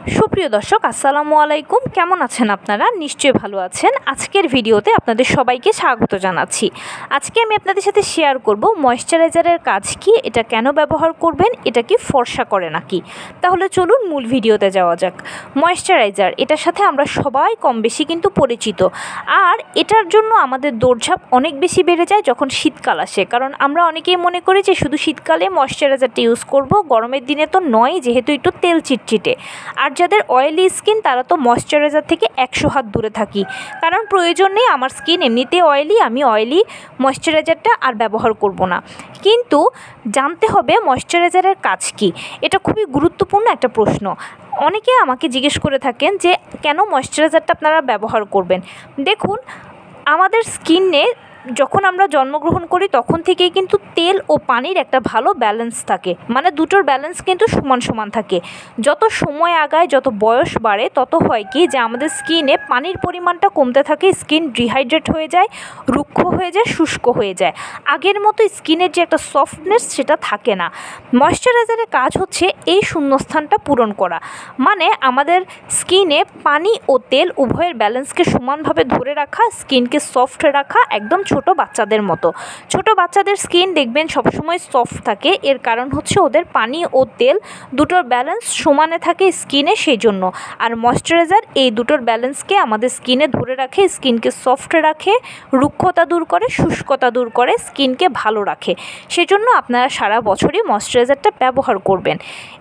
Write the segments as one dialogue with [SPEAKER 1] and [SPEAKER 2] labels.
[SPEAKER 1] সুপ্রিয় দর্শক আসসালামু আলাইকুম, কেমন আছেন আপনারা? নিশ্চয়ই ভালো আছেন। আজকের ভিডিওতে আপনাদের সবাইকে স্বাগত জানাচ্ছি। আজকে আমি আপনাদের সাথে শেয়ার করব ময়েশ্চারাইজারের কাজ কি, এটা কেন ব্যবহার করবেন, এটা কি ফর্সা করে নাকি। তাহলে চলুন মূল ভিডিওতে যাওয়া যাক। ময়েশ্চারাইজার, এটার সাথে আমরা সবাই কম বেশি কিন্তু পরিচিত, আর এটার জন্য আমাদের দৌড়ঝাঁপ অনেক বেশি বেড়ে যায় যখন শীতকাল আসে। কারণ আমরা অনেকেই মনে করি যে শুধু শীতকালে ময়েশ্চারাইজারটা ইউজ করব, গরমের দিনে তো নয়, যেহেতু একটু তেল চিটচিটে। আর যাদের অয়েলি স্কিন তারা তো ময়েশ্চারাইজার থেকে 100 হাত দূরে থাকি, কারণ প্রয়োজন নেই, আমার স্কিন এমনিতে অয়েলি, আমি অয়েলি ময়েশ্চারাইজারটা আর ব্যবহার করব না। কিন্তু জানতে হবে ময়েশ্চারাইজারের কাজ কি, এটা খুবই গুরুত্বপূর্ণ একটা প্রশ্ন। অনেকে আমাকে জিজ্ঞেস করে থাকেন যে কেন ময়েশ্চারাইজারটা আপনারা ব্যবহার করবেন। দেখুন, আমাদের স্কিনে যখন আমরা জন্মগ্রহণ করি তখন থেকেই কিন্তু তেল ও পানির একটা ভালো ব্যালেন্স থাকে, মানে দুটোর ব্যালেন্স কিন্তু সমান সমান থাকে। যত সময় আগায়, যত বয়স বাড়ে, তত হয় কি যে আমাদের স্কিনে পানির পরিমাণটা কমতে থাকে, স্কিন ডিহাইড্রেট হয়ে যায়, রুক্ষ হয়ে যায়, শুষ্ক হয়ে যায়। আগের মতো স্কিনের যে একটা সফটনেস সেটা থাকে না। ময়েশ্চারাইজারের কাজ হচ্ছে এই শূন্যস্থানটা পূরণ করা, মানে আমাদের স্কিনে পানি ও তেল উভয়ের ব্যালেন্সকে সমানভাবে ধরে রাখা, স্কিনকে সফট রাখা, একদম ছোট বাচ্চাদের মতো। ছোট বাচ্চাদের স্কিন দেখবেন সবসময় সফট থাকে, এর কারণ হচ্ছে ওদের পানি ও তেল দুটোর ব্যালেন্স সমানে থাকে স্কিনে, সেই জন্য। আর ময়েশ্চারাইজার এই দুটোর ব্যালেন্সকে আমাদের স্কিনে ধরে রাখে, স্কিনকে সফট রাখে, রুক্ষতা দূর করে, শুষ্কতা দূর করে, স্কিনকে ভালো রাখে। সেজন্য আপনারা সারা বছরই ময়েশ্চারাইজারটা ব্যবহার করবেন।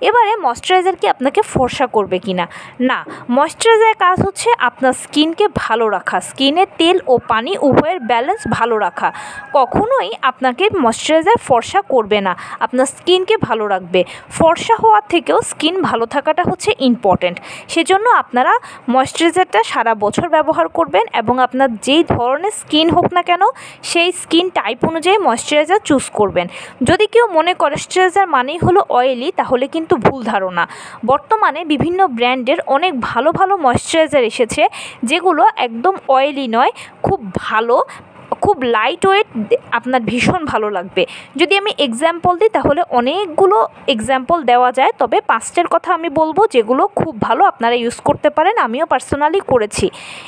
[SPEAKER 1] এবারে ময়েশ্চারাইজার কি আপনাকে ফর্সা করবে কিনা? না, ময়েশ্চারাইজারের কাজ হচ্ছে আপনার স্কিনকে ভালো রাখা, স্কিনে তেল ও পানি উভয়ের ব্যালেন্স ভালো রাখা। কখনোই আপনাকে ময়েশ্চারাইজার ফর্সা করবে না, আপনার স্কিনকে ভালো রাখবে। ফর্সা হওয়ার থেকেও স্কিন ভালো থাকাটা হচ্ছে ইম্পর্ট্যান্ট। সেজন্য আপনারা ময়েশ্চারাইজারটা সারা বছর ব্যবহার করবেন, এবং আপনার যেই ধরনের স্কিন হোক না কেন সেই স্কিন টাইপ অনুযায়ী ময়েশ্চারাইজার চুজ করবেন। যদি কেউ মনে করে ময়েশ্চারাইজার মানেই হলো অয়েলি, তাহলে কিন্তু ভুল ধারণা। বর্তমানে বিভিন্ন ব্র্যান্ডের অনেক ভালো ভালো ময়েশ্চারাইজার এসেছে, যেগুলো একদম অয়েলি নয়, খুব ভালো, খুব লাইট ওয়েট, আপনার ভীষণ ভালো লাগবে। যদি আমি এক্সাম্পল দিই তাহলে অনেকগুলো এক্সাম্পল দেওয়া যায়, তবে 5টার কথা আমি বলবো যেগুলো খুব ভালো, আপনারা ইউজ করতে পারেন, আমিও পার্সোনালি করেছি।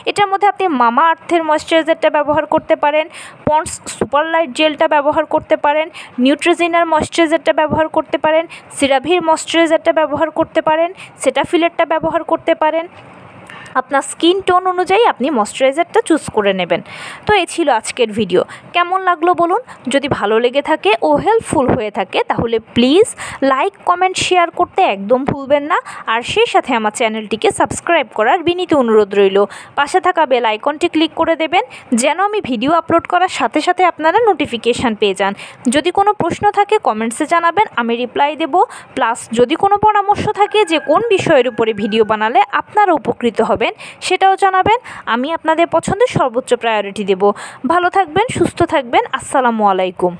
[SPEAKER 1] এটার মধ্যে আপনি মামা আর্থের ময়েশ্চারাইজারটা ব্যবহার করতে পারেন, পন্ডস সুপার লাইট জেলটা ব্যবহার করতে পারেন, নিউট্রিজিনার ময়েশ্চারাইজারটা ব্যবহার করতে পারেন, সিরাভির ময়েশ্চারাইজারটা ব্যবহার করতে পারেন, সেটাফিলেরটা ব্যবহার করতে পারেন। আপনার স্কিন টোন অনুযায়ী আপনি ময়েশ্চারাইজারটা চুজ করে নেবেন। তো এই ছিল আজকের ভিডিও। কেমন লাগলো বলুন? যদি ভালো লেগে থাকে ও হেল্পফুল হয়ে থাকে তাহলে প্লিজ লাইক, কমেন্ট, শেয়ার করতে একদম ভুলবেন না। আর সেই সাথে আমার চ্যানেলটিকে সাবস্ক্রাইব করার বিনীত অনুরোধ রইল। পাশে থাকা বেল আইকনটি ক্লিক করে দেবেন, যেন আমি ভিডিও আপলোড করার সাথে সাথে আপনারা নোটিফিকেশান পেয়ে যান। যদি কোনো প্রশ্ন থাকে কমেন্টসে জানাবেন, আমি রিপ্লাই দেব। প্লাস যদি কোনো পরামর্শ থাকে যে কোন বিষয়ের উপরে ভিডিও বানালে আপনারা উপকৃত হবেন, সেটাও জানাবেন। আমি আপনাদের পছন্দের সর্বোচ্চ প্রায়োরিটি দেব। ভালো থাকবেন, সুস্থ থাকবেন। আসসালামু আলাইকুম।